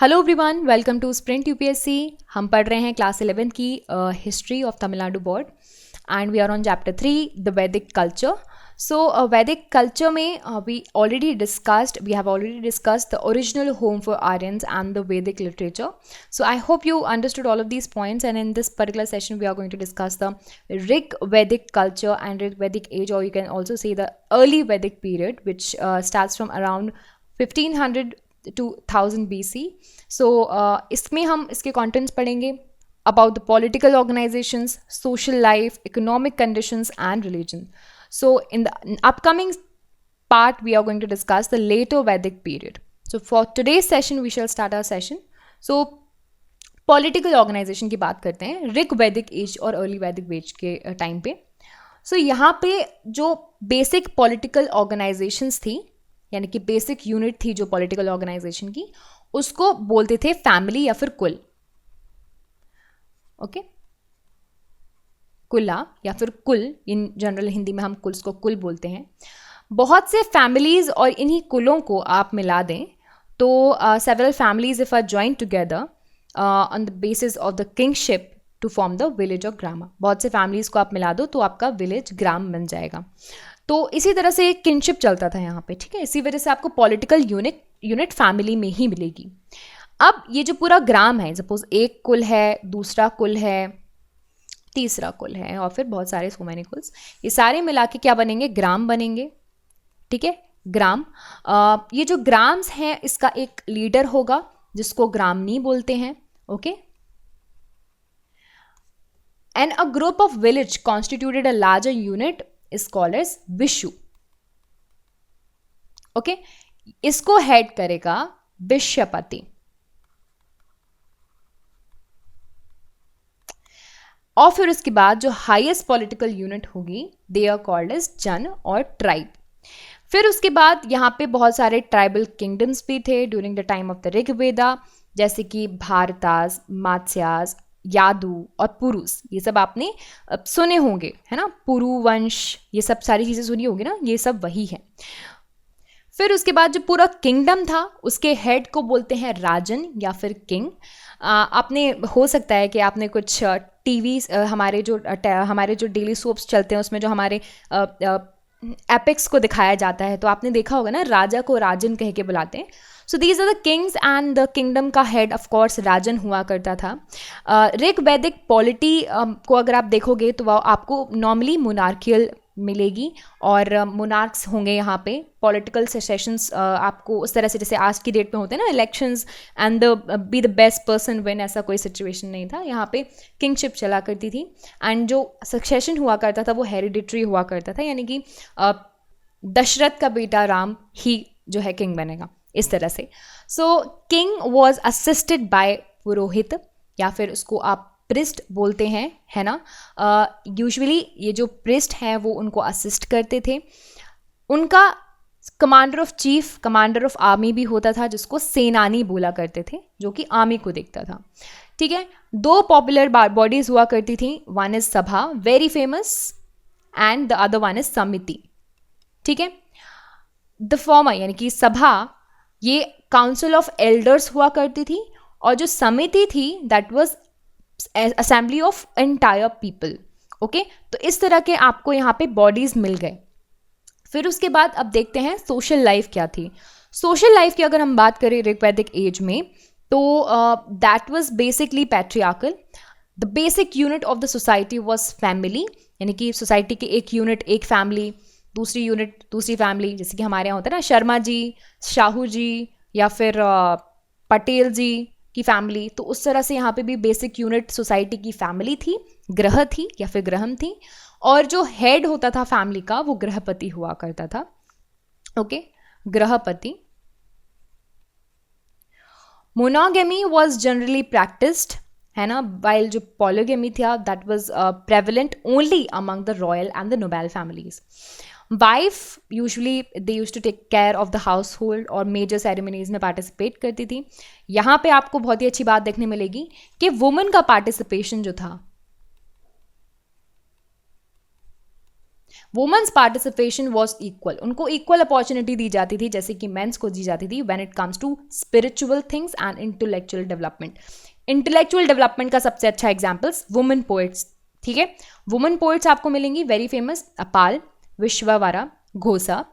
Hello everyone, welcome to sprint UPSC. हम पढ़ रहे हैं क्लास 11 की history of Tamil Nadu board and we are on chapter 3 the Vedic culture. So Vedic culture में we have already discussed the original home for Aryans and the Vedic literature. So I hope you understood all of these points, and in this particular session we are going to discuss the Rig Vedic culture and Rig Vedic age, or you can also say the early Vedic period, which starts from around 1500 to 1000 BC. So इसमें हम इसके contents पढ़ेंगे about the political organizations, social life, economic conditions and religion. So in the upcoming part we are going to discuss the later Vedic period. So for today's session we shall start our session. So political organization की बात करते हैं rig वैदिक as और early वैदिक as के time पे. सो यहाँ पे जो बेसिक पॉलिटिकल ऑर्गेनाइजेशंस थी, यानी कि बेसिक यूनिट थी जो पॉलिटिकल ऑर्गेनाइजेशन की, उसको बोलते थे फैमिली या फिर कुल. ओके, कुला या फिर कुल, इन जनरल हिंदी में हम कुल्स को कुल बोलते हैं. बहुत से फैमिलीज और इन्हीं कुलों को आप मिला दें तो several families if are join together on the basis of the kinship to form the village of ग्राम. बहुत से फैमिलीज को आप मिला दो तो आपका विलेज ग्राम बन जाएगा. तो इसी तरह से एक किंगशिप चलता था यहाँ पे, ठीक है. इसी वजह से आपको पॉलिटिकल यूनिट फैमिली में ही मिलेगी. अब ये जो पूरा ग्राम है, सपोज एक कुल है, दूसरा कुल है, तीसरा कुल है और फिर बहुत सारे सो मैनी कुल्स, ये सारे मिला के क्या बनेंगे? ग्राम बनेंगे. ठीक है, ग्राम. ये जो ग्राम्स हैं इसका एक लीडर होगा जिसको ग्रामनी बोलते हैं. Okay, and a group of village constituted a larger unit is called as विशु. ओके, इसको हेड करेगा विश्यपति. और फिर उसके बाद जो हाईएस्ट पॉलिटिकल यूनिट होगी दे आर कॉल्ड एज जन और ट्राइब. फिर उसके बाद यहाँ पे बहुत सारे ट्राइबल किंगडम्स भी थे during the time of the Rigveda, जैसे कि भारतास, मात्स्यास, यादु और पुरुष. ये सब आपने सुने होंगे, है ना. पुरुवंश, ये सब सारी चीज़ें सुनी होंगी ना, ये सब वही है. फिर उसके बाद जो पूरा किंगडम था उसके हेड को बोलते हैं राजन या फिर किंग. आपने, हो सकता है कि आपने कुछ टीवी हमारे जो डेली सोप्स चलते हैं उसमें जो हमारे एपिक्स को दिखाया जाता है तो आपने देखा होगा ना, राजा को राजन कह के बुलाते हैं. So these are the kings and the kingdom का हेड ऑफ कोर्स राजन हुआ करता था. ऋग वैदिक पॉलिटी को अगर आप देखोगे तो वह आपको नॉर्मली मोनार्कियल मिलेगी और मोनार्क्स होंगे यहाँ पे. पॉलिटिकल सेशंस आपको उस तरह से जैसे आज की डेट में होते हैं ना, elections and be the best person win, ऐसा कोई सिचुएशन नहीं था. यहाँ पे किंगशिप चला करती थी एंड जो सक्सेशन हुआ करता था वो हेरिडिटरी हुआ करता था, यानी कि दशरथ का बेटा राम ही जो है किंग बनेगा, इस तरह से. सो किंग वॉज असिस्टेड बाय पुरोहित या फिर उसको आप प्रिस्ट बोलते हैं, है ना. यूजुअली ये जो प्रिस्ट हैं वो उनको असिस्ट करते थे. उनका commander of chief, commander of army भी होता था जिसको सेनानी बोला करते थे, जो कि आर्मी को देखता था. ठीक है, दो पॉपुलर बॉडीज हुआ करती थी. वन इज सभा, very famous, and the other one is समिति. ठीक है, द फॉर्मर यानी कि सभा, ये काउंसिल ऑफ एल्डर्स हुआ करती थी, और जो समिति थी that was assembly of entire people. Okay, तो इस तरह के आपको यहाँ पे बॉडीज मिल गए. फिर उसके बाद अब देखते हैं सोशल लाइफ क्या थी. सोशल लाइफ की अगर हम बात करें ऋग्वैदिक एज में तो that was basically patriarchal. The basic unit of the society was family, यानी कि सोसाइटी की एक यूनिट एक फैमिली, दूसरी यूनिट दूसरी फैमिली. जैसे कि हमारे यहाँ होता है ना, शर्मा जी, शाहू जी या फिर पटेल जी की फैमिली. तो उस तरह से यहाँ पे भी बेसिक यूनिट सोसाइटी की फैमिली थी, ग्रह थी या फिर ग्रहम थी, और जो हेड होता था फैमिली का वो ग्रहपति हुआ करता था. ओके, ग्रहपति. मोनोगेमी वाज जनरली प्रैक्टिस्ड, है ना, वाइल जो पॉलीगेमी था that was prevalent only among the royal and the noble families. Wife usually they use to take care of the household और मेजर सेरेमनीज में participate करती थी. यहाँ पे आपको बहुत ही अच्छी बात देखने मिलेगी कि वुमेन का पार्टिसिपेशन जो था वुमेन्स पार्टिसिपेशन वॉज इक्वल, उनको इक्वल अपॉर्चुनिटी दी जाती थी जैसे कि मेंस को दी जाती थी when it comes to spiritual things and intellectual development. Intellectual development का सबसे अच्छा एग्जाम्पल्स वुमेन पोएट्स, ठीक है। वुमेन पोएट्स आपको मिलेंगी वेरी फेमस, अपाल, विश्वावरा, घोषा,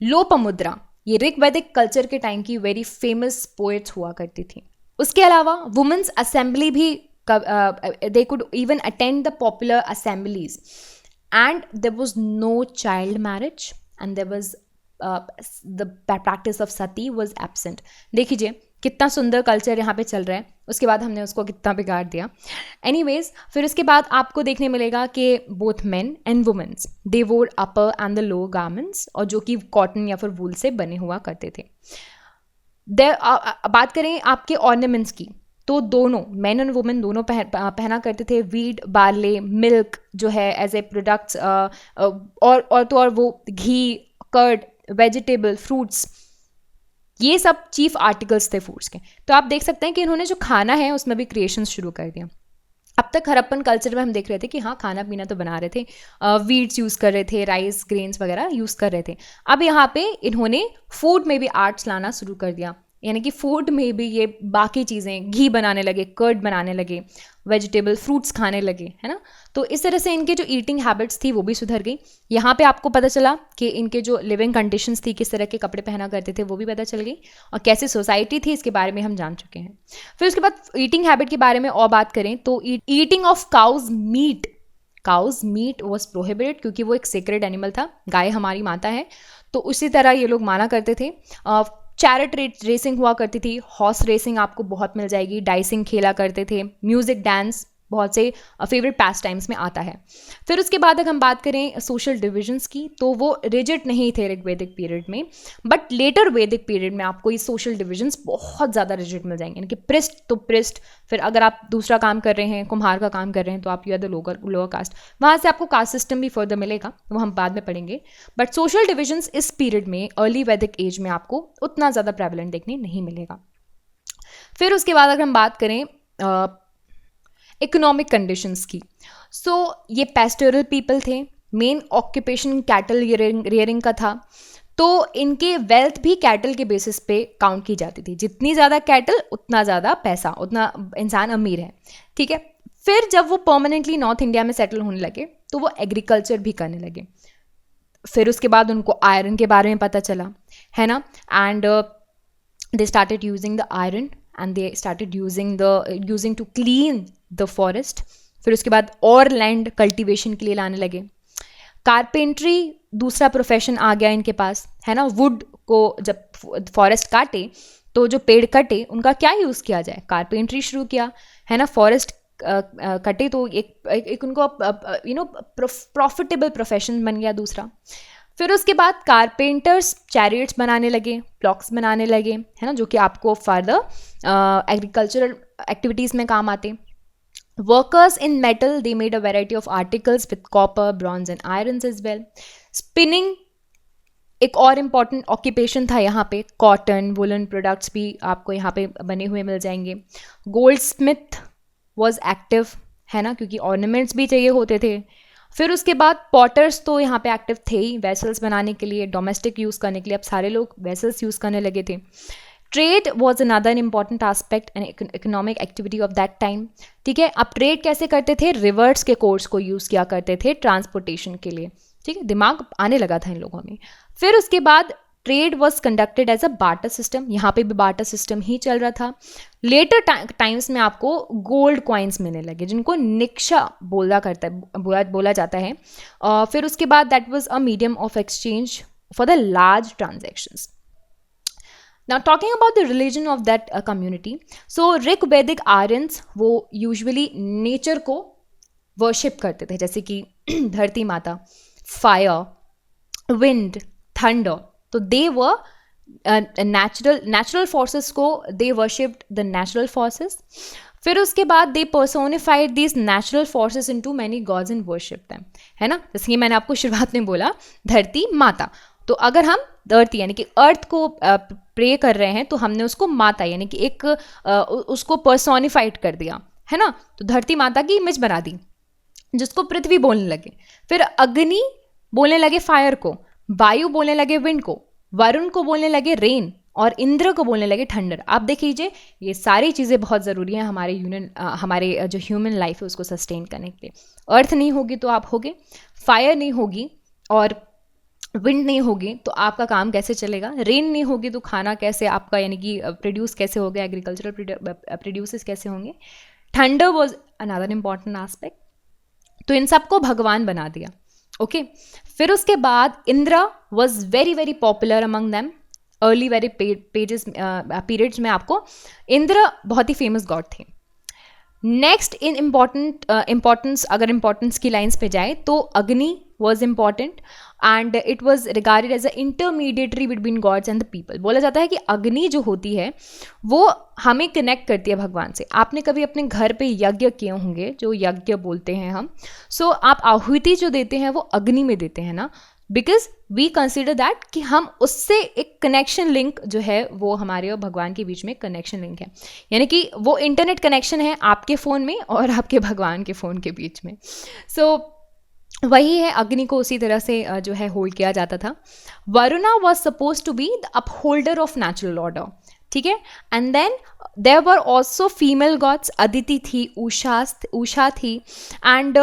लोपामुद्रा, ये ऋग्वैदिक कल्चर के टाइम की वेरी फेमस पोएट्स हुआ करती थी। उसके अलावा वुमेन्स असेंबली भी, they could even attend the popular assemblies and there was no child marriage and there was the practice of sati was absent। देखिए कितना सुंदर कल्चर यहाँ पे चल रहा है, उसके बाद हमने उसको कितना बिगाड़ दिया। एनीवेज, फिर उसके बाद आपको देखने मिलेगा कि बोथ मेन एंड वुमेन्स दे वोर अपर एंड द लोअर गारमेंट्स, और जो कि कॉटन या फिर वूल से बने हुआ करते थे। बात करें आपके ऑर्नामेंट्स की, तो दोनों मेन एंड वुमेन दोनों पहना करते थे वीट, बार्ले, मिल्क जो है एज ए प्रोडक्ट्स, और तो और वो घी, कर्ड, वेजिटेबल, फ्रूट्स, ये सब चीफ आर्टिकल्स थे फूड्स के। तो आप देख सकते हैं कि इन्होंने जो खाना है उसमें भी क्रिएशन शुरू कर दिया। अब तक हड़प्पन कल्चर में हम देख रहे थे कि हाँ खाना पीना तो बना रहे थे, वीट्स यूज़ कर रहे थे, राइस ग्रेन्स वगैरह यूज़ कर रहे थे। अब यहाँ पे इन्होंने फूड में भी आर्ट्स लाना शुरू कर दिया, यानी कि फूड में भी ये बाकी चीज़ें, घी बनाने लगे, कर्ड बनाने लगे, वेजिटेबल फ्रूट्स खाने लगे, है ना। तो इस तरह से इनके जो ईटिंग हैबिट्स थी वो भी सुधर गई। यहाँ पे आपको पता चला कि इनके जो लिविंग कंडीशंस थी, किस तरह के कपड़े पहना करते थे, वो भी पता चल गई, और कैसे सोसाइटी थी इसके बारे में हम जान चुके हैं। फिर उसके बाद ईटिंग हैबिट के बारे में और बात करें तो eating of cows meat was prohibited, क्योंकि वो एक सेक्रेड एनिमल था, गाय हमारी माता है, तो उसी तरह ये लोग माना करते थे। चैरेट रेसिंग हुआ करती थी, हॉर्स रेसिंग आपको बहुत मिल जाएगी, डाइसिंग खेला करते थे, म्यूजिक, डांस बहुत से फेवरेट पास टाइम्स में आता है। फिर उसके बाद अगर हम बात करें सोशल डिविजन्स की, तो वो रिजिड नहीं थे ऋग्वैदिक पीरियड में, बट लेटर वैदिक पीरियड में आपको ये सोशल डिविजन्स बहुत ज़्यादा रिजिड मिल जाएंगे, यानी कि पृष्ठ तो पृष्ठ, फिर अगर आप दूसरा काम कर रहे हैं, कुम्हार का काम कर रहे हैं, तो आप you are the lower caste, वहाँ से आपको कास्ट सिस्टम भी फर्दर मिलेगा, वो हम बाद में पढ़ेंगे। बट सोशल डिविजन्स इस पीरियड में, अर्ली वैदिक एज में आपको उतना ज़्यादा प्रेवलेंट देखने नहीं मिलेगा। फिर उसके बाद अगर हम बात करें इकोनॉमिक कंडीशंस की, सो ये पेस्टोरल पीपल थे, मेन ऑक्यूपेशन कैटल रियरिंग का था, तो इनके वेल्थ भी कैटल के बेसिस पे काउंट की जाती थी, जितनी ज़्यादा कैटल उतना ज़्यादा पैसा, उतना इंसान अमीर है, ठीक है। फिर जब वो परमानेंटली नॉर्थ इंडिया में सेटल होने लगे तो वो एग्रीकल्चर भी करने लगे। फिर उसके बाद उनको आयरन के बारे में पता चला, है ना, and they started using the iron and they started using to clean the forest। फिर उसके बाद और लैंड कल्टीवेशन के लिए लाने लगे। कारपेंट्री दूसरा प्रोफेशन आ गया इनके पास, है ना। वुड को जब फॉरेस्ट काटे तो जो पेड़ कटे उनका क्या यूज़ किया जाए, कारपेंट्री शुरू किया, है ना। फॉरेस्ट कटे तो एक उनको प्रॉफिटेबल प्रोफेशन बन गया दूसरा। फिर उसके बाद कारपेंटर्स चैरियट्स बनाने लगे, ब्लॉक्स बनाने लगे, है ना, जो कि आपको फर्दर एग्रीकल्चरल एक्टिविटीज़ में काम आते। Workers in metal they made a variety of articles with copper, bronze and iron as well. Spinning एक और इम्पॉर्टेंट ऑक्यूपेशन था यहाँ पे, कॉटन, वुलन प्रोडक्ट्स भी आपको यहाँ पे बने हुए मिल जाएंगे। गोल्ड स्मिथ वॉज एक्टिव, है ना, क्योंकि ऑर्नामेंट्स भी चाहिए होते थे। फिर उसके बाद पॉटर्स तो यहाँ पे एक्टिव थे ही, वेसल्स बनाने के लिए, डोमेस्टिक यूज़ करने के लिए अब सारे लोग वेसल्स यूज़ करने लगे थे। Trade was another important aspect and economic activity of that time, ठीक है। अब ट्रेड कैसे करते थे, रिवर्स के कोर्स को यूज़ किया करते थे ट्रांसपोर्टेशन के लिए, ठीक है, दिमाग आने लगा था इन लोगों में। फिर उसके बाद trade was conducted as a barter system, यहाँ पे भी बार्टर सिस्टम ही चल रहा था। लेटर टाइम्स में आपको गोल्ड कॉइन्स मिलने लगे, जिनको निक्शा बोला जाता है। फिर उसके बाद that was a medium of exchange for the large transactions. Now talking about the religion of that community, so Rigvedic Aryans वो यूजुअली नेचर को वर्शिप करते थे, जैसे कि धरती माता, फायर, विंड, थंडर, तो दे वर नेचुरल फोर्सेस को they worshipped the natural forces. फिर उसके बाद they personified these natural forces into many gods and worship them, है ना। जैसे कि मैंने आपको शुरुआत में बोला धरती माता, तो अगर हम धरती यानी कि अर्थ को प्रे कर रहे हैं तो हमने उसको माता यानी कि एक उसको पर्सोनिफाइड कर दिया, है ना। तो धरती माता की इमेज बना दी, जिसको पृथ्वी बोलने लगे। फिर अग्नि बोलने लगे फायर को, वायु बोलने लगे विंड को, वरुण को बोलने लगे रेन, और इंद्र को बोलने लगे थंडर। आप देख लीजिए ये सारी चीज़ें बहुत ज़रूरी हैं हमारे जो ह्यूमन लाइफ है उसको सस्टेन करने के लिए। अर्थ नहीं होगी तो आप होगे, फायर नहीं होगी और विंड नहीं होगी तो आपका काम कैसे चलेगा, रेन नहीं होगी तो खाना कैसे आपका यानी कि प्रोड्यूस कैसे होगा, एग्रीकल्चरल प्रोड्यूसेस कैसे होंगे। Thunder was another important aspect. तो इन सबको भगवान बना दिया। ओके फिर उसके बाद Indra was very very popular among them. Early very periods में आपको इंद्र बहुत ही फेमस गॉड थे। नेक्स्ट इन इम्पॉर्टेंस, अगर इम्पॉर्टेंस की लाइन्स पे जाए तो Agni was important and it was regarded as a intermediatory between gods and the people. बोला जाता है कि अग्नि जो होती है वो हमें कनेक्ट करती है भगवान से। आपने कभी अपने घर पे यज्ञ किए होंगे, जो यज्ञ बोलते हैं हम, सो आप आहुति जो देते हैं वो अग्नि में देते हैं ना, बिकॉज वी कंसिडर दैट कि हम उससे एक कनेक्शन लिंक जो है वो हमारे और भगवान के बीच में कनेक्शन लिंक है, यानी कि वो इंटरनेट कनेक्शन है आपके फ़ोन में और आपके भगवान के फ़ोन के बीच में। सो वही है, अग्नि को उसी तरह से जो है होल्ड किया जाता था। Varuna was suppose to be the upholder of natural order, ठीक है। And then there were also female gods, Aditi थी, उषा थी। एंड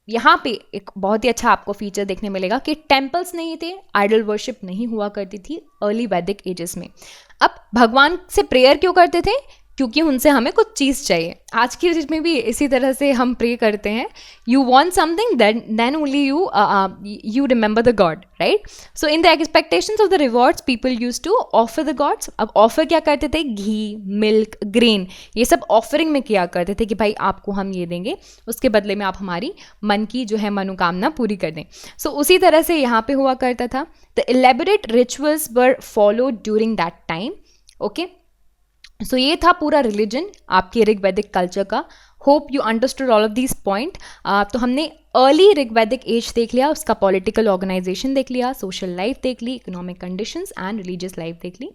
यहाँ पे एक बहुत ही अच्छा आपको फीचर देखने मिलेगा कि टेम्पल्स नहीं थे, आइडल वर्शिप नहीं हुआ करती थी अर्ली वैदिक एजेस में। अब भगवान से प्रेयर क्यों करते थे, क्योंकि उनसे हमें कुछ चीज़ चाहिए। आज की डेट में भी इसी तरह से हम प्रे करते हैं, you want something then only you remember the god, right. So in the expectations of the rewards people use to offer the gods. अब ऑफर क्या करते थे, घी, मिल्क, ग्रेन, ये सब ऑफरिंग में किया करते थे कि भाई आपको हम ये देंगे, उसके बदले में आप हमारी मन की जो है मनोकामना पूरी कर दें। सो उसी तरह से यहाँ पे हुआ करता था। The elaborate rituals were followed during that time. Okay so ये था पूरा रिलीजन आपके ऋग्वैदिक कल्चर का। Hope you understood all of this point. तो हमने अर्ली ऋग्वैदिक एज देख लिया, उसका पॉलिटिकल ऑर्गेनाइजेशन देख लिया, सोशल लाइफ देख ली, economic conditions and religious life देख ली।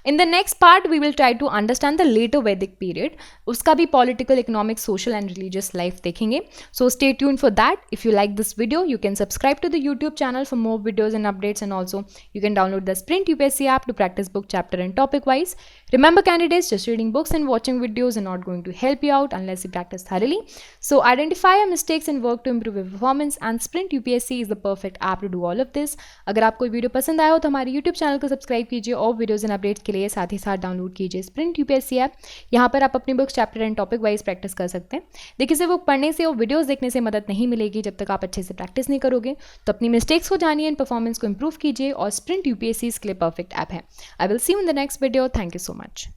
In the next part we will try to understand the later Vedic period, उसका भी political, economic, social and religious life देखेंगे। So stay tune for that. If you like this video you can subscribe to the YouTube channel for more videos and updates, and also you can download the Sprint UPSC app to practice book chapter and topic wise. Remember candidates, just reading books and watching videos are not going to help you out unless you practice thoroughly. So identify your mistakes and work to improve your performance, and Sprint UPSC is the perfect app to do all of this. अगर आपको video पसंद आया हो तो हमारे YouTube channel को subscribe कीजिए और वीडियोज़ एंड अपडेट्स के लिए साथ ही साथ डाउनलोड कीजिए Sprint UPSC ऐप। यहाँ पर आप अपनी books chapter and topic wise practice कर सकते हैं। देखिए सिर्फ बुक पढ़ने से और वीडियोज़ देखने से मदद नहीं मिलेगी जब तक आप अच्छे से प्रैक्टिस नहीं करोगे। तो अपनी मिस्टेक्स को जानिए एंड परफॉर्मेंस को इंप्रूव कीजिए, और Sprint UPSC इसके लिए परफेक्ट ऐप है। I will see you in the next video. Thank you so much.